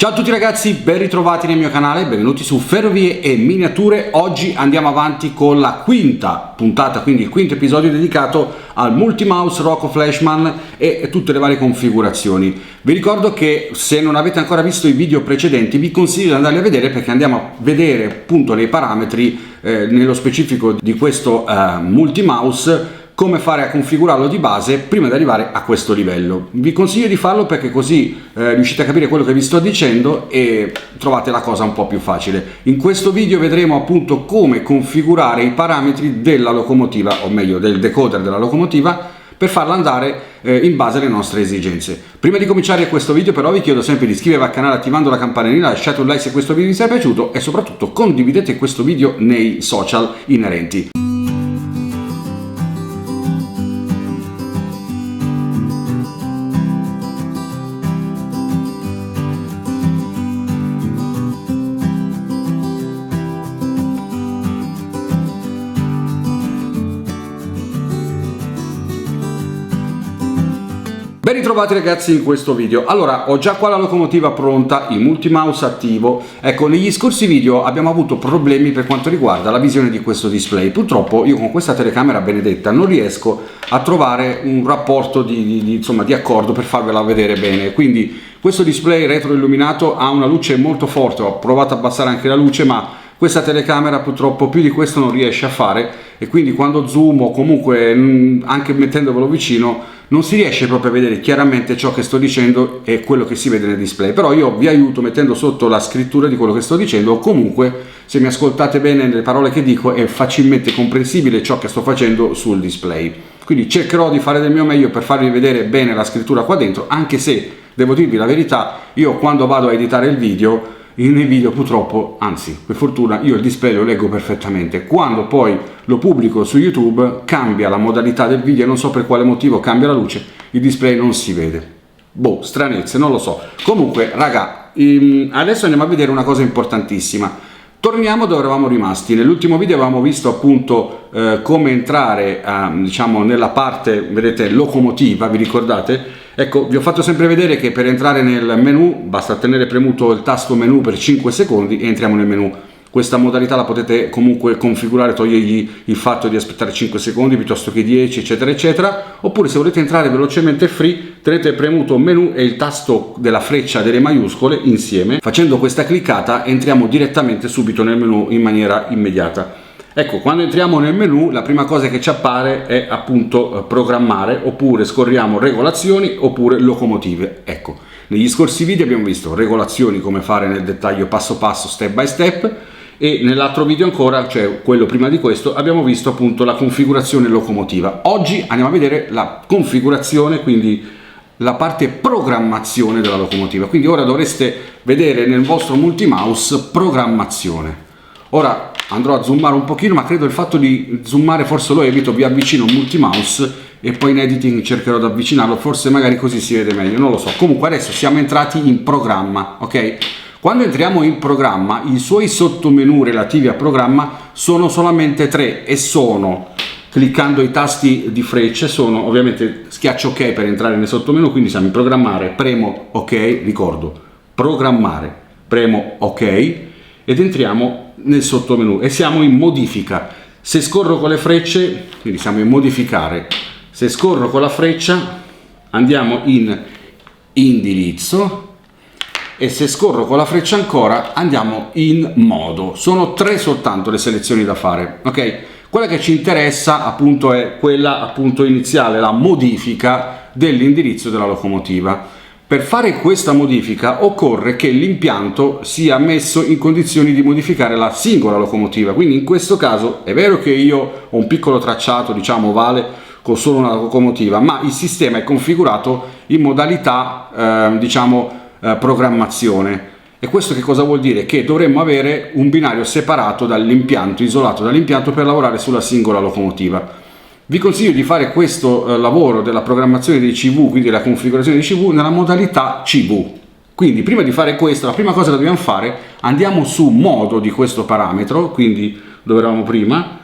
Ciao a tutti ragazzi, ben ritrovati nel mio canale, benvenuti su Ferrovie e Miniature. Oggi andiamo avanti con la quinta puntata, quindi il quinto episodio dedicato al multimouse Rocco Flashman e tutte le varie configurazioni. Vi ricordo che se non avete ancora visto i video precedenti vi consiglio di andarli a vedere, perché andiamo a vedere appunto nei parametri, nello specifico di questo multimouse, come fare a configurarlo di base prima di arrivare a questo livello. Vi consiglio di farlo perché così riuscite a capire quello che vi sto dicendo e trovate la cosa un po' più facile. In questo video vedremo appunto come configurare i parametri della locomotiva, o meglio del decoder della locomotiva, per farla andare in base alle nostre esigenze. Prima di cominciare questo video però vi chiedo sempre di iscrivervi al canale attivando la campanellina, lasciate un like se questo video vi sia piaciuto e soprattutto condividete questo video nei social inerenti. Ben ritrovati ragazzi in questo video. Allora, ho già qua la locomotiva pronta, il multimouse attivo. Ecco, negli scorsi video abbiamo avuto problemi per quanto riguarda la visione di questo display. Purtroppo io con questa telecamera benedetta non riesco a trovare un rapporto di accordo per farvela vedere bene. Quindi questo display retroilluminato ha una luce molto forte, ho provato a abbassare anche la luce, ma questa telecamera purtroppo più di questo non riesce a fare, e quindi quando zoom o comunque anche mettendovelo vicino non si riesce proprio a vedere chiaramente ciò che sto dicendo e quello che si vede nel display. Però io vi aiuto mettendo sotto la scrittura di quello che sto dicendo, o comunque se mi ascoltate bene le parole che dico è facilmente comprensibile ciò che sto facendo sul display. Quindi cercherò di fare del mio meglio per farvi vedere bene la scrittura qua dentro, anche se devo dirvi la verità, io quando vado a editare il video, nei video purtroppo, anzi per fortuna, io il display lo leggo perfettamente. Quando poi lo pubblico su YouTube cambia la modalità del video, non so per quale motivo cambia la luce, il display non si vede. Boh, stranezze, non lo so. Comunque raga, adesso andiamo a vedere una cosa importantissima. Torniamo dove eravamo rimasti. Nell'ultimo video avevamo visto appunto come entrare diciamo nella parte, vedete, locomotiva, vi ricordate? Ecco, vi ho fatto sempre vedere che per entrare nel menu basta tenere premuto il tasto menu per 5 secondi e entriamo nel menu. Questa modalità la potete comunque configurare, togliergli il fatto di aspettare 5 secondi piuttosto che 10, eccetera eccetera. Oppure se volete entrare velocemente free, tenete premuto menu e il tasto della freccia delle maiuscole insieme. Facendo questa cliccata entriamo direttamente subito nel menu in maniera immediata. Ecco, quando entriamo nel menu la prima cosa che ci appare è appunto programmare, oppure scorriamo regolazioni, oppure locomotive. Ecco, negli scorsi video abbiamo visto regolazioni, come fare nel dettaglio passo passo, step by step, e nell'altro video ancora, cioè quello prima di questo, abbiamo visto appunto la configurazione locomotiva. Oggi andiamo a vedere la configurazione, quindi la parte programmazione della locomotiva. Quindi ora dovreste vedere nel vostro multimouse programmazione. Ora andrò a zoomare un pochino, ma credo il fatto di zoomare forse lo evito, vi avvicino il multimouse e poi in editing cercherò di avvicinarlo, forse magari così si vede meglio, non lo so. Comunque adesso siamo entrati in programma, ok? Quando entriamo in programma i suoi sottomenu relativi a programma sono solamente 3 e sono, cliccando i tasti di frecce, sono ovviamente schiaccio ok per entrare nel sottomenu, quindi siamo in programmare, premo ok, ricordo, programmare, premo ok ed entriamo nel sottomenu e siamo in modifica. Se scorro con le frecce, quindi siamo in modificare, se scorro con la freccia andiamo in indirizzo e se scorro con la freccia ancora andiamo in modo. Sono 3 soltanto le selezioni da fare, ok? Quella che ci interessa appunto è quella appunto iniziale, la modifica dell'indirizzo della locomotiva. Per fare questa modifica occorre che l'impianto sia messo in condizioni di modificare la singola locomotiva. Quindi in questo caso è vero che io ho un piccolo tracciato, diciamo ovale, con solo una locomotiva, ma il sistema è configurato in modalità programmazione. E questo che cosa vuol dire? Che dovremmo avere un binario separato dall'impianto, isolato dall'impianto, per lavorare sulla singola locomotiva. Vi consiglio di fare questo lavoro della programmazione dei CV, quindi della configurazione dei CV, nella modalità CV. Quindi prima di fare questo, la prima cosa che dobbiamo fare, andiamo su modo di questo parametro, quindi dove eravamo prima,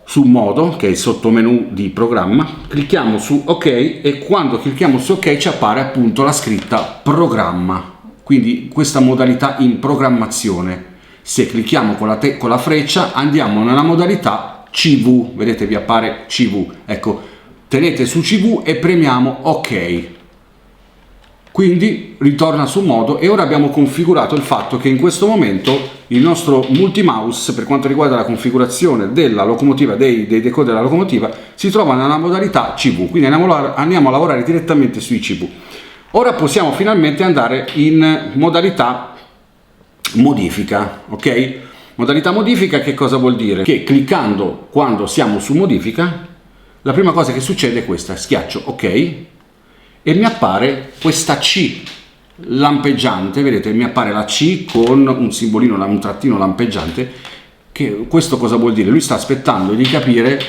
su modo, che è il sottomenu di programma, clicchiamo su ok e quando clicchiamo su ok ci appare appunto la scritta programma. quindi questa modalità in programmazione. Se clicchiamo con la freccia andiamo nella modalità CV, vedete vi appare CV, ecco, tenete su CV e premiamo OK. Quindi ritorna su modo e ora abbiamo configurato il fatto che in questo momento il nostro multimouse, per quanto riguarda la configurazione della locomotiva, dei decoder della locomotiva, si trova nella modalità CV, quindi andiamo a lavorare direttamente sui CV. Ora possiamo finalmente andare in modalità modifica, ok? Modalità modifica che cosa vuol dire? Che cliccando quando siamo su modifica, la prima cosa che succede è questa, schiaccio OK e mi appare questa C lampeggiante, vedete, mi appare la C con un simbolino, un trattino lampeggiante, che questo cosa vuol dire? Lui sta aspettando di capire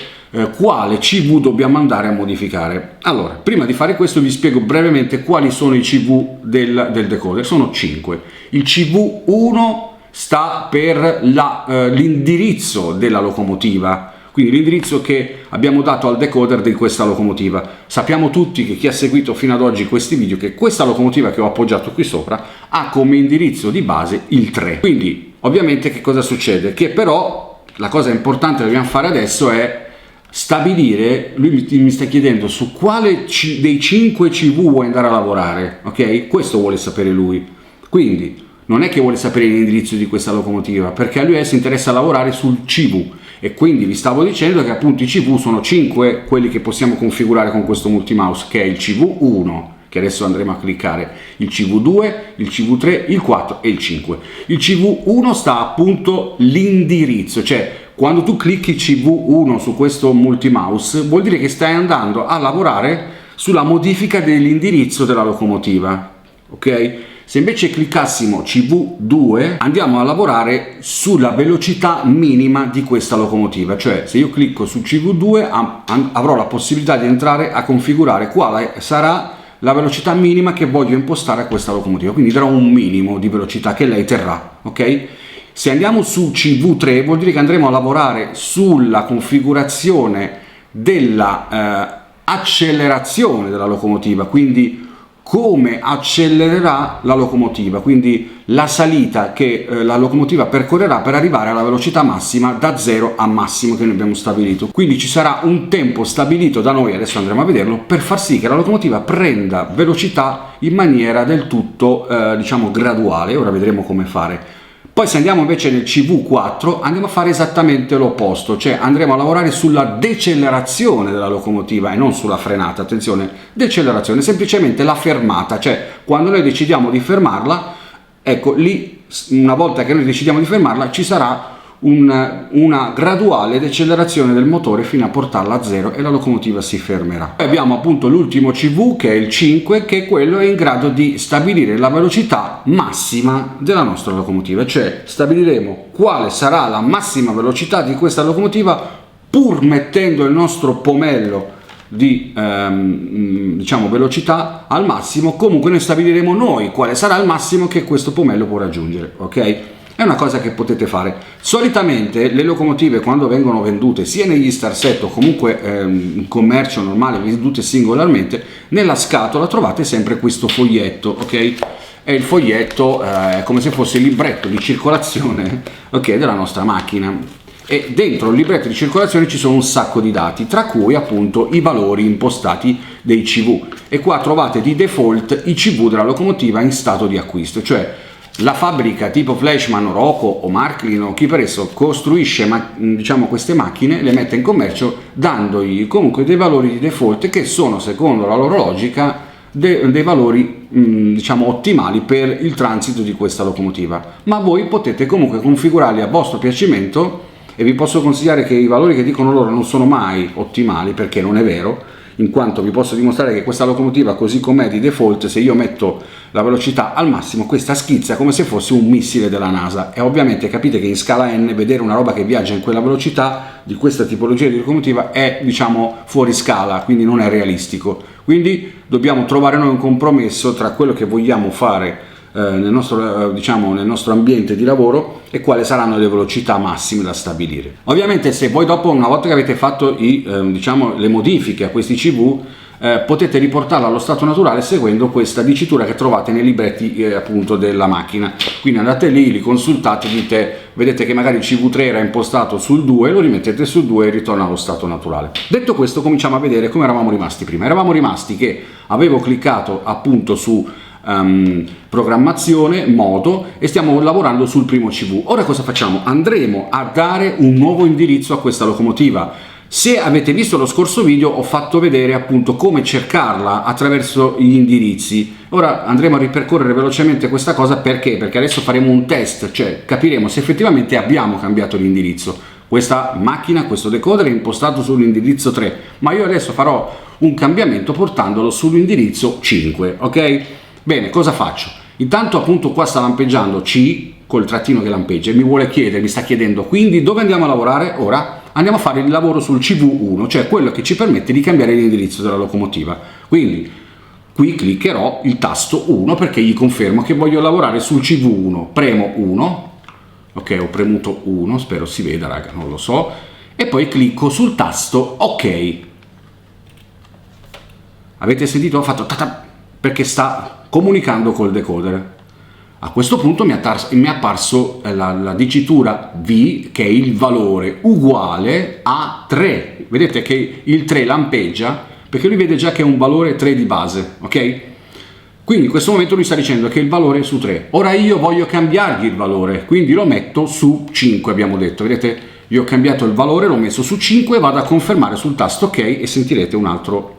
quale CV dobbiamo andare a modificare. Allora, prima di fare questo vi spiego brevemente quali sono i CV del decoder, sono 5. Il CV1 sta per l'indirizzo della locomotiva, quindi l'indirizzo che abbiamo dato al decoder di questa locomotiva. Sappiamo tutti che chi ha seguito fino ad oggi questi video che questa locomotiva che ho appoggiato qui sopra ha come indirizzo di base il 3. Quindi ovviamente che cosa succede? Che però la cosa importante che dobbiamo fare adesso è stabilire, lui mi sta chiedendo su quale dei 5 CV vuoi andare a lavorare, ok? Questo vuole sapere lui. Quindi non è che vuole sapere l'indirizzo di questa locomotiva, perché a lui si interessa lavorare sul CV. E quindi vi stavo dicendo che appunto i CV sono 5 quelli che possiamo configurare con questo multimouse, che è il CV1, che adesso andremo a cliccare, il CV2, il CV3, il 4 e il 5. Il CV1 sta appunto l'indirizzo, cioè quando tu clicchi CV1 su questo multimouse vuol dire che stai andando a lavorare sulla modifica dell'indirizzo della locomotiva, ok? Se invece cliccassimo CV2 andiamo a lavorare sulla velocità minima di questa locomotiva, cioè se io clicco su CV2 avrò la possibilità di entrare a configurare quale sarà la velocità minima che voglio impostare a questa locomotiva, quindi darò un minimo di velocità che lei terrà, ok? Se andiamo su CV3 vuol dire che andremo a lavorare sulla configurazione della accelerazione della locomotiva, quindi come accelererà la locomotiva, quindi la salita che la locomotiva percorrerà per arrivare alla velocità massima da 0 a massimo che noi abbiamo stabilito. Quindi ci sarà un tempo stabilito da noi, adesso andremo a vederlo, per far sì che la locomotiva prenda velocità in maniera del tutto diciamo graduale. Ora vedremo come fare. Poi se andiamo invece nel CV4 andiamo a fare esattamente l'opposto, cioè andremo a lavorare sulla decelerazione della locomotiva e non sulla frenata, attenzione, decelerazione, semplicemente la fermata, cioè quando noi decidiamo di fermarla, ecco lì una volta che noi decidiamo di fermarla ci sarà una graduale decelerazione del motore fino a portarla a 0 e la locomotiva si fermerà. Poi abbiamo appunto l'ultimo CV che è il 5, che quello è in grado di stabilire la velocità massima della nostra locomotiva, cioè stabiliremo quale sarà la massima velocità di questa locomotiva pur mettendo il nostro pomello di diciamo velocità al massimo. Comunque noi stabiliremo noi quale sarà il massimo che questo pomello può raggiungere, ok? È una cosa che potete fare. Solitamente le locomotive quando vengono vendute sia negli Starset o comunque in commercio normale, vendute singolarmente, nella scatola trovate sempre questo foglietto, ok? E il foglietto è come se fosse il libretto di circolazione, ok, della nostra macchina. E dentro il libretto di circolazione ci sono un sacco di dati, tra cui appunto i valori impostati dei CV. E qua trovate di default i CV della locomotiva in stato di acquisto, cioè la fabbrica tipo Fleischmann, Rocco o Marklin o chi per esso costruisce diciamo queste macchine, le mette in commercio dandogli comunque dei valori di default che sono secondo la loro logica dei valori diciamo ottimali per il transito di questa locomotiva, ma voi potete comunque configurarli a vostro piacimento e vi posso consigliare che i valori che dicono loro non sono mai ottimali, perché non è vero, in quanto vi posso dimostrare che questa locomotiva così com'è di default, se io metto la velocità al massimo, questa schizza come se fosse un missile della NASA, e ovviamente capite che in scala n vedere una roba che viaggia in quella velocità di questa tipologia di locomotiva è diciamo fuori scala, quindi non è realistico. Quindi dobbiamo trovare noi un compromesso tra quello che vogliamo fare nel nostro ambiente di lavoro e quali saranno le velocità massime da stabilire. Ovviamente se voi dopo, una volta che avete fatto le modifiche a questi CV, potete riportarla allo stato naturale seguendo questa dicitura che trovate nei libretti appunto della macchina. Quindi andate lì, li consultate, dite, vedete che magari il CV3 era impostato sul 2, lo rimettete sul 2 e ritorna allo stato naturale. Detto questo, cominciamo a vedere come eravamo rimasti prima. Eravamo rimasti che avevo cliccato appunto su programmazione, modo, e stiamo lavorando sul primo CV. Ora cosa facciamo? Andremo a dare un nuovo indirizzo a questa locomotiva. Se avete visto lo scorso video, ho fatto vedere appunto come cercarla attraverso gli indirizzi. Ora andremo a ripercorrere velocemente questa cosa. Perché? Perché adesso faremo un test, cioè capiremo se effettivamente abbiamo cambiato l'indirizzo. Questa macchina, questo decoder è impostato sull'indirizzo 3, ma io adesso farò un cambiamento portandolo sull'indirizzo 5, ok? Bene, cosa faccio? Intanto appunto qua sta lampeggiando C col trattino che lampeggia e mi sta chiedendo quindi dove andiamo a lavorare ora? Andiamo a fare il lavoro sul CV1, cioè quello che ci permette di cambiare l'indirizzo della locomotiva. Quindi qui cliccherò il tasto 1 perché gli confermo che voglio lavorare sul CV1. Premo 1, ok, ho premuto 1, spero si veda raga, non lo so, e poi clicco sul tasto ok. Avete sentito? Ho fatto tata perché sta comunicando col decoder. A questo punto mi è apparso la dicitura V, che è il valore uguale a 3. Vedete che il 3 lampeggia perché lui vede già che è un valore 3 di base, ok? Quindi in questo momento lui sta dicendo che il valore è su 3. Ora io voglio cambiargli il valore, quindi lo metto su 5, abbiamo detto. Vedete? Io ho cambiato il valore, l'ho messo su 5, vado a confermare sul tasto ok e sentirete un altro.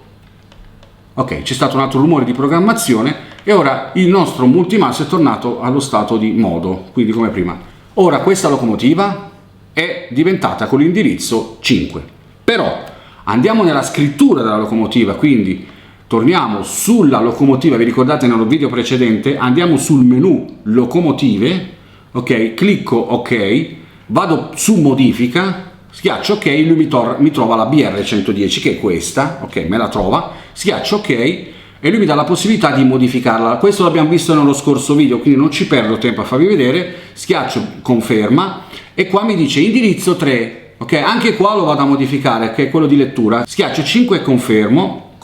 Ok, c'è stato un altro rumore di programmazione e ora il nostro multimouse è tornato allo stato di modo, quindi come prima. Ora questa locomotiva è diventata con l'indirizzo 5. Però andiamo nella scrittura della locomotiva, quindi torniamo sulla locomotiva, vi ricordate nello video precedente, andiamo sul menu locomotive, ok, clicco ok, vado su modifica, schiaccio ok, lui mi trova la BR110 che è questa, ok, me la trova, schiaccio ok e lui mi dà la possibilità di modificarla. Questo l'abbiamo visto nello scorso video, quindi non ci perdo tempo a farvi vedere. Schiaccio conferma e qua mi dice indirizzo 3, ok, anche qua lo vado a modificare, che è quello di lettura. Schiaccio 5 e confermo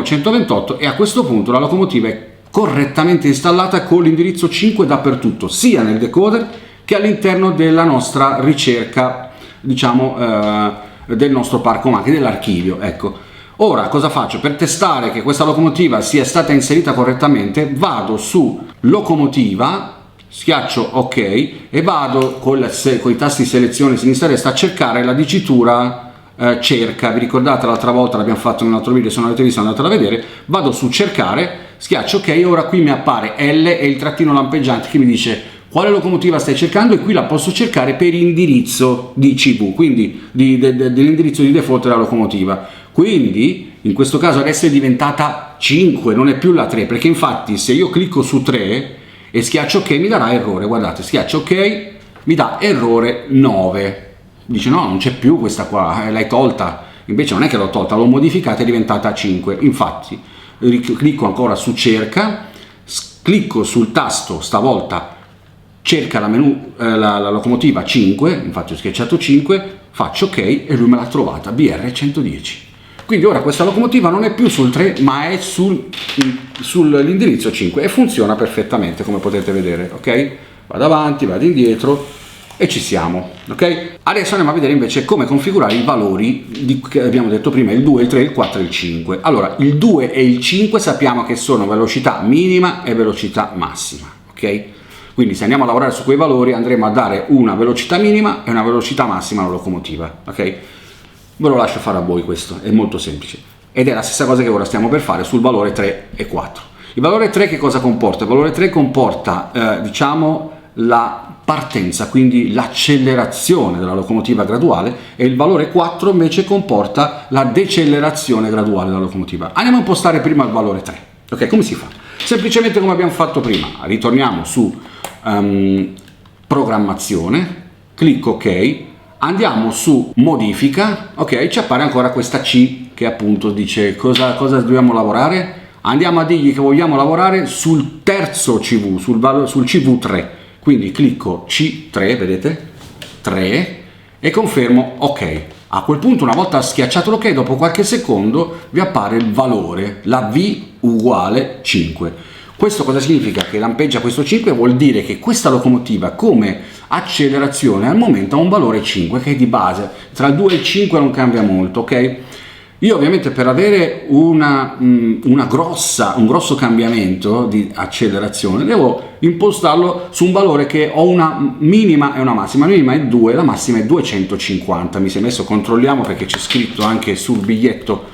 128 e a questo punto la locomotiva è correttamente installata con l'indirizzo 5 dappertutto, sia nel decoder che all'interno della nostra ricerca, diciamo, del nostro parco macchine, dell'archivio, ecco. Ora cosa faccio? Per testare che questa locomotiva sia stata inserita correttamente, vado su locomotiva, schiaccio ok e vado con i tasti selezione sinistra e destra a cercare la dicitura cerca. Vi ricordate l'altra volta, l'abbiamo fatto in un altro video, se non l'avete visto andatela a vedere. Vado su cercare, schiaccio ok, ora qui mi appare L e il trattino lampeggiante che mi dice quale locomotiva stai cercando e qui la posso cercare per indirizzo di CV, quindi dell'indirizzo di default della locomotiva. Quindi in questo caso adesso è diventata 5, non è più la 3, perché infatti se io clicco su 3 e schiaccio ok mi darà errore, guardate, schiaccio ok, mi dà errore 9. Dice no, non c'è più questa qua, l'hai tolta. Invece non è che l'ho tolta, l'ho modificata, è diventata 5. Infatti clicco ancora su cerca, clicco sul tasto stavolta cerca la locomotiva 5, infatti ho schiacciato 5, faccio ok e lui me l'ha trovata, BR110. Quindi ora questa locomotiva non è più sul 3 ma è sull'indirizzo 5 e funziona perfettamente, come potete vedere, ok? Vado avanti, vado indietro e ci siamo, ok? Adesso andiamo a vedere invece come configurare i valori che abbiamo detto prima, il 2, il 3, il 4 e il 5. Allora, il 2 e il 5 sappiamo che sono velocità minima e velocità massima, ok? Quindi se andiamo a lavorare su quei valori andremo a dare una velocità minima e una velocità massima alla locomotiva, ok? Ve lo lascio fare a voi, questo è molto semplice. Ed è la stessa cosa che ora stiamo per fare sul valore 3 e 4. Il valore 3 che cosa comporta? Il valore 3 comporta, diciamo, la partenza, quindi l'accelerazione della locomotiva graduale, e il valore 4 invece comporta la decelerazione graduale della locomotiva. Andiamo a impostare prima il valore 3. Ok, come si fa? Semplicemente come abbiamo fatto prima, ritorniamo su programmazione, clicco ok, andiamo su modifica, ok, ci appare ancora questa C che appunto dice cosa dobbiamo lavorare. Andiamo a dirgli che vogliamo lavorare sul terzo CV, sul CV3, quindi clicco C3, vedete, 3, e confermo ok. A quel punto, una volta schiacciato l'ok, dopo qualche secondo vi appare il valore, la V uguale 5. Questo cosa significa? Che lampeggia questo 5 vuol dire che questa locomotiva come accelerazione al momento ha un valore 5 che è di base, tra il 2 e il 5 non cambia molto, ok? Io ovviamente per avere un grosso cambiamento di accelerazione devo impostarlo su un valore che ho una minima e una massima. La minima è 2, la massima è 250. Mi si è messo, controlliamo perché c'è scritto anche sul biglietto,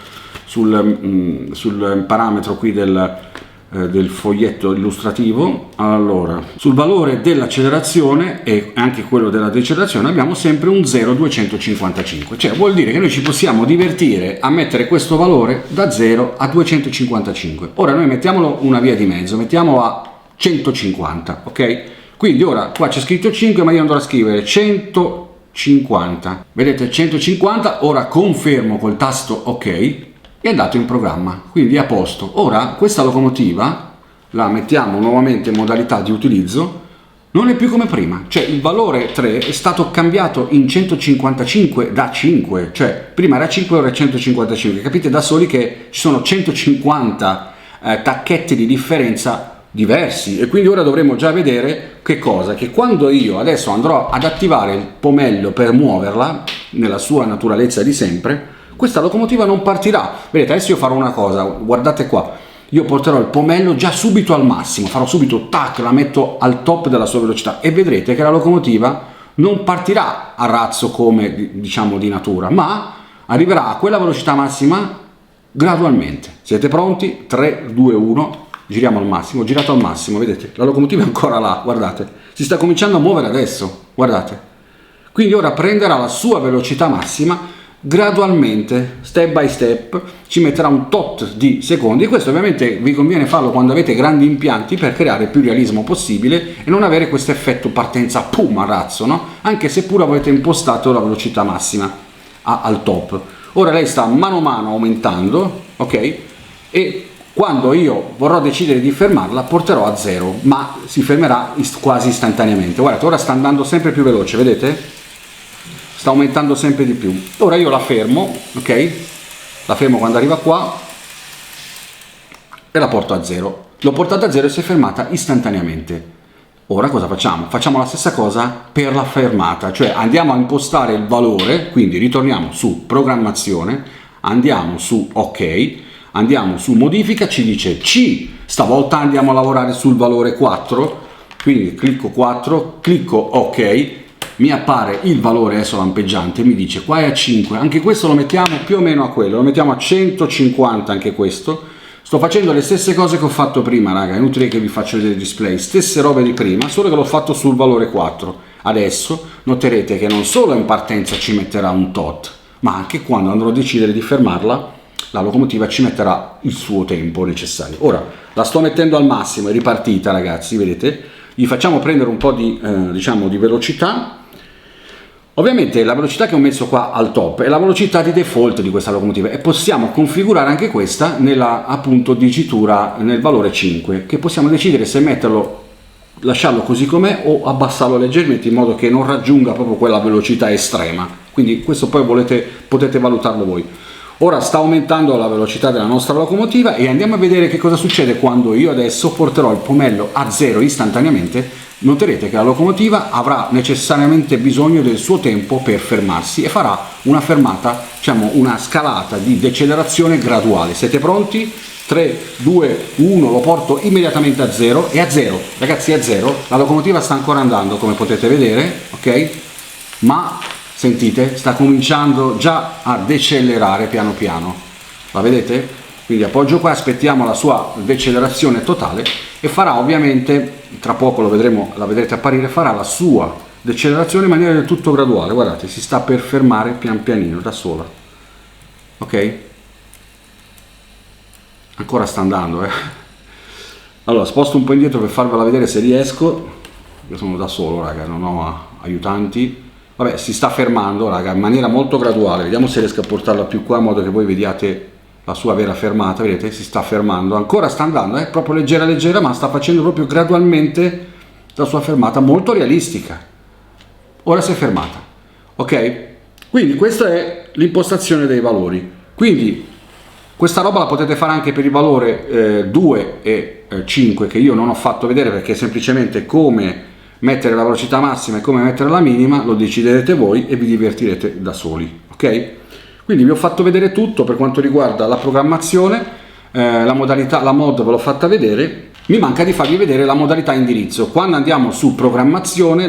sul parametro qui del foglietto illustrativo. Allora, sul valore dell'accelerazione e anche quello della decelerazione abbiamo sempre un 0,255, cioè vuol dire che noi ci possiamo divertire a mettere questo valore da 0 a 255. Ora noi mettiamolo una via di mezzo, mettiamolo a 150, ok? Quindi ora qua c'è scritto 5 ma io andrò a scrivere 150, vedete 150, ora confermo col tasto ok. È andato in programma, quindi è a posto. Ora questa locomotiva la mettiamo nuovamente in modalità di utilizzo, non è più come prima, cioè il valore 3 è stato cambiato in 155 da 5, cioè prima era 5 ora è 155, capite da soli che ci sono 150 tacchetti di differenza diversi e quindi ora dovremo già vedere che cosa? Che quando io adesso andrò ad attivare il pomello per muoverla nella sua naturalezza di sempre, questa locomotiva non partirà. Vedete, adesso io farò una cosa, guardate qua, io porterò il pomello già subito al massimo, farò subito tac, la metto al top della sua velocità e vedrete che la locomotiva non partirà a razzo come diciamo di natura, ma arriverà a quella velocità massima gradualmente. Siete pronti? 3, 2, 1, giriamo al massimo, girato al massimo, vedete, la locomotiva è ancora là, guardate, si sta cominciando a muovere adesso, guardate. Quindi ora prenderà la sua velocità massima gradualmente, step by step, ci metterà un tot di secondi e questo ovviamente vi conviene farlo quando avete grandi impianti per creare più realismo possibile e non avere questo effetto partenza pum a razzo, no? Anche se pure avete impostato la velocità massima al top. Ora lei sta mano a mano aumentando, ok? E quando io vorrò decidere di fermarla porterò a 0, ma si fermerà quasi istantaneamente. Guardate, ora sta andando sempre più veloce, vedete? Sta aumentando sempre di più. Ora io la fermo, ok? La fermo quando arriva qua e la porto a 0. L'ho portata a 0 e si è fermata istantaneamente. Ora cosa facciamo? Facciamo la stessa cosa per la fermata, cioè andiamo a impostare il valore, quindi ritorniamo su programmazione, andiamo su ok, andiamo su modifica, ci dice C, stavolta andiamo a lavorare sul valore 4, quindi clicco 4, clicco ok, mi appare il valore adesso lampeggiante, mi dice qua è a 5, anche questo lo mettiamo più o meno a quello, lo mettiamo a 150 anche questo. Sto facendo le stesse cose che ho fatto prima, raga, è inutile che vi faccio vedere il display, stesse robe di prima, solo che l'ho fatto sul valore 4. Adesso noterete che non solo in partenza ci metterà un tot, ma anche quando andrò a decidere di fermarla, la locomotiva ci metterà il suo tempo necessario. Ora la sto mettendo al massimo, è ripartita, ragazzi, vedete? Gli facciamo prendere un po' di, diciamo, di velocità. Ovviamente la velocità che ho messo qua al top è la velocità di default di questa locomotiva e possiamo configurare anche questa nella appunto dicitura nel valore 5, che possiamo decidere se metterlo, lasciarlo così com'è o abbassarlo leggermente in modo che non raggiunga proprio quella velocità estrema. Quindi questo poi potete valutarlo voi. Ora sta aumentando la velocità della nostra locomotiva e andiamo a vedere che cosa succede quando io adesso porterò il pomello a 0 istantaneamente. Noterete che la locomotiva avrà necessariamente bisogno del suo tempo per fermarsi e farà una fermata, diciamo una scalata di decelerazione graduale. Siete pronti? 3, 2, 1, lo porto immediatamente a 0 e a 0, ragazzi, a 0, la locomotiva sta ancora andando come potete vedere, ok? Ma sentite, sta cominciando già a decelerare piano piano, la vedete? Quindi appoggio qua, aspettiamo la sua decelerazione totale e farà ovviamente, tra poco lo vedremo, la vedrete apparire, farà la sua decelerazione in maniera del tutto graduale. Guardate, si sta per fermare pian pianino da sola, ok? Ancora sta andando, Allora sposto un po' indietro per farvela vedere se riesco. Io sono da solo, raga, non ho aiutanti. Vabbè, si sta fermando, raga, in maniera molto graduale. Vediamo se riesco a portarla più qua in modo che voi vediate la sua vera fermata. Vedete, si sta fermando, ancora sta andando, proprio leggera leggera, ma sta facendo proprio gradualmente la sua fermata, molto realistica. Ora si è fermata, ok? Quindi questa è l'impostazione dei valori. Quindi questa roba la potete fare anche per il valore 2 e 5, che io non ho fatto vedere perché semplicemente come mettere la velocità massima e come mettere la minima lo deciderete voi e vi divertirete da soli, ok? Quindi vi ho fatto vedere tutto per quanto riguarda la programmazione, la modalità, la mod ve l'ho fatta vedere. Mi manca di farvi vedere la modalità indirizzo. Quando andiamo su programmazione,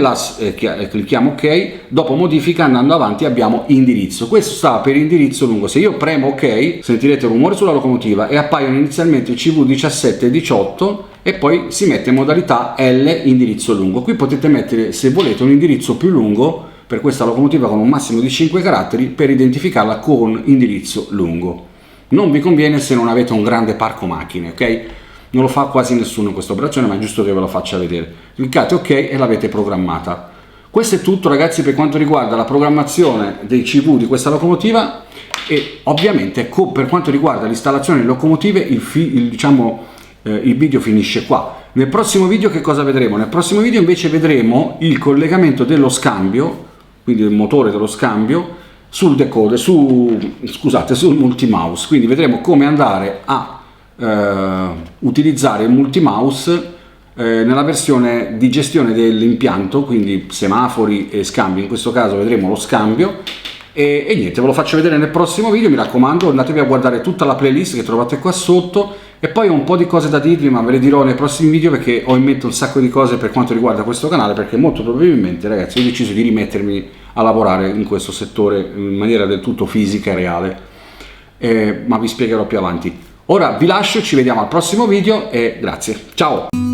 clicchiamo ok, dopo modifica andando avanti abbiamo indirizzo. Questo sta per indirizzo lungo. Se io premo ok, sentirete rumore sulla locomotiva e appaiono inizialmente il CV17 e 18 e poi si mette in modalità L indirizzo lungo. Qui potete mettere, se volete, un indirizzo più lungo per questa locomotiva con un massimo di 5 caratteri per identificarla con indirizzo lungo. Non vi conviene se non avete un grande parco macchine, ok? Non lo fa quasi nessuno in questa operazione, ma è giusto che ve lo faccia vedere. Cliccate ok e l'avete programmata. Questo è tutto, ragazzi, per quanto riguarda la programmazione dei CV di questa locomotiva, e ovviamente per quanto riguarda l'installazione di locomotive il video finisce qua. Nel prossimo video che cosa vedremo? Nel prossimo video invece vedremo il collegamento dello scambio, quindi del motore dello scambio, sul decoder, sul multimouse. Quindi vedremo come andare a utilizzare il multimouse nella versione di gestione dell'impianto, quindi semafori e scambio. In questo caso vedremo lo scambio e niente, ve lo faccio vedere nel prossimo video. Mi raccomando, andatevi a guardare tutta la playlist che trovate qua sotto, e poi ho un po' di cose da dirvi, ma ve le dirò nei prossimi video perché ho in mente un sacco di cose per quanto riguarda questo canale, perché molto probabilmente, ragazzi, ho deciso di rimettermi a lavorare in questo settore in maniera del tutto fisica e reale, ma vi spiegherò più avanti. Ora vi lascio, ci vediamo al prossimo video e grazie, ciao!